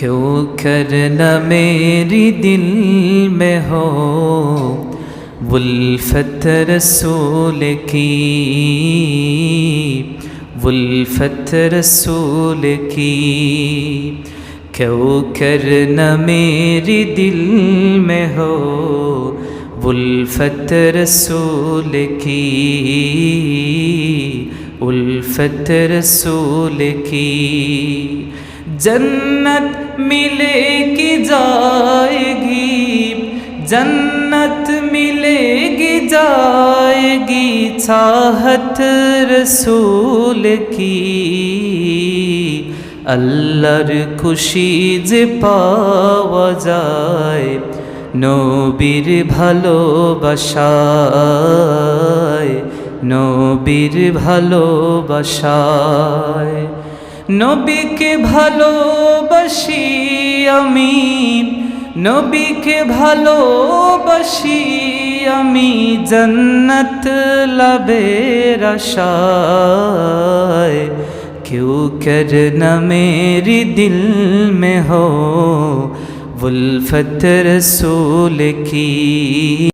क्यों करना मेरी दिल में हो वुल्फत रसूल की, वुल्फत रसूल की। क्यों करना मेरी दिल में हो वुल्फत रसूल की, उल्फत रसूल की। जन्नत मिलेगी जाएगी, जन्नत मिलेगी जाएगी चाहत रसूल की। अल्लाहर खुशी जे पावा जाए नबीर ভালোবাসায়, নবীর ভালোবাসায়। নবীকে ভালোবাসি আমি, নবীকে ভালোবাসি আমি জান্নাত লাভের আশায়। क्यों करना मेरी दिल में हो वुल्फत रसूल की।